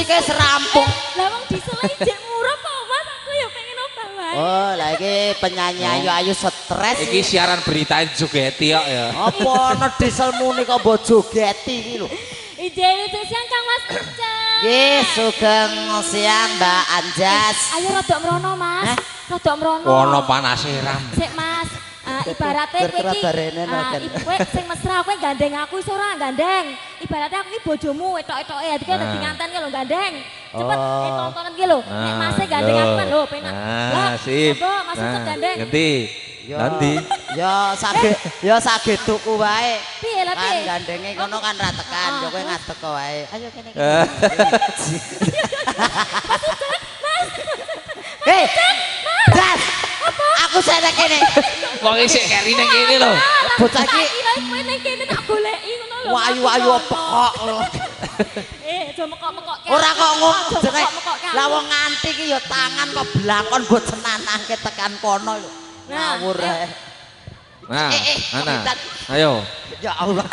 musike serampung. Lah wong diselai jek murah kok Mas, aku ya pengen obah wae. Oh, lah iki penyanyi ayu-ayu stres. Iki siaran berita jogeti kok ya. Apa ana diesel muni kok mbok jogeti iki lho. Ijen itu siang Kang Mas. Nggih, sugeng siang Mbak Anjas. Ayo rodok mrono Mas. Rodok mrono. Ono panase ram. Sik Mas. Ibaratnya kowe iki kowe sing mesra kowe gandeng aku iso ora gandeng. Ibaratnya aku iki bojomu etok-etoke dadi dadi nganten ki lho gandeng. Cepet tontonan ki lho. Nek Mas gandeng aku kan lho penak. Nah, sip. Apa Mas gandeng? Ganti. Nanti. Ya saged tuku wae. Piye lah piye? Kan gandenge kono kan ra tekan, yo kowe ngadeg wae. Ayo kene. Hei. Das. Aku sene kene. Wong isik keri ning kene lho. Bocah iki kowe ning kene tak goleki ngono lho. Ayu-ayu pekok lho. Aja mekok-mekok. Ora kok ngono. Lah wong nganti iki ya tangan kok blakon mbok senanangke tekan kono lho. Ngawur ae. Nah, ana. Ayo. Ya Allah.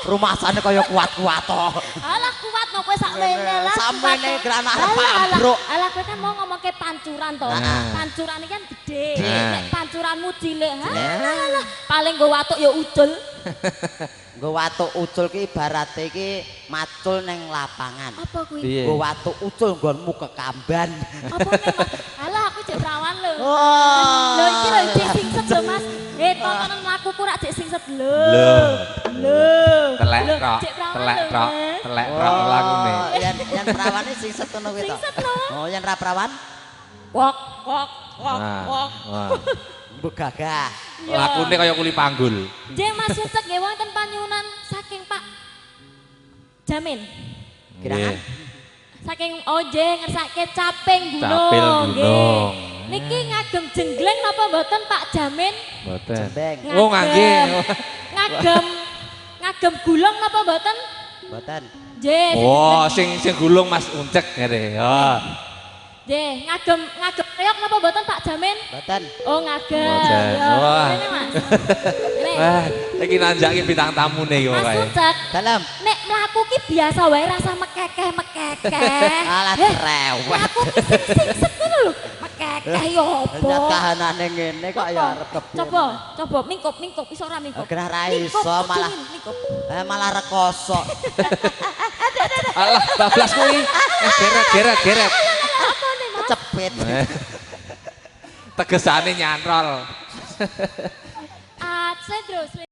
Rumah sana kaya kuat-kuat to. Alah kuat no kowe sak mene lah. Samene grana pambruk. Alah kowe kan mau ngomongke pancuran to. Pancuran iki kan gede. Nek pancuranmu cilik, alah paling nggo watuk ya ucul. Nggo watuk ucul ki ibarate iki macul ning lapangan. Apa kuwi? Nggo watuk ucul nggonmu kekamban. Apa nek alah aku jek perawan lho. Oh. Lho iki lho jek singset lho Mas. Tontonan mlakuku rak jek singset lho. Lho. Telek tok. Telek tok lagune. Yen perawane sing setono kuwi to. Singset lho. Oh, yen ra perawan? Wok. Wah. Mbok gagah. Lakune kaya kuli panggul. Jeng Mas Cecek nggih wonten panyunan saking Pak Jamin. Kirakan Saking Oje ngersake caping gunung. Capil gunung. Niki ngagem jenggleng napa mboten Pak Jamin? Mboten. jembeng. Oh nggih. Ngagem gulung napa mboten? Mboten. Nggih. Oh, sing gulung Mas Uncek ngene. Ya. Nggih, ngagem reog napa mboten Pak Jamin? Mboten. Oh, ngagem. Mboten. Ya, Wah. ngene Mas. Ngene. Wah, iki nanjaki bintang tamune iki Mas kae. Ucek. Dalam. Nek mlaku ki biasa wae rasa mekekeh. Alah cerewet. Mlaku ki sing ngono lho. Mekekeh yo opo? Nyat kahanane ngene kok ya arep kepiye. Coba mingkup iso ora mingkup. Ora ra iso malah mingkup. malah rekoso. Alah, bablas kuwi. Geret. Apa nih Mas? Cepet. Tegesane nyantrol. Saya terus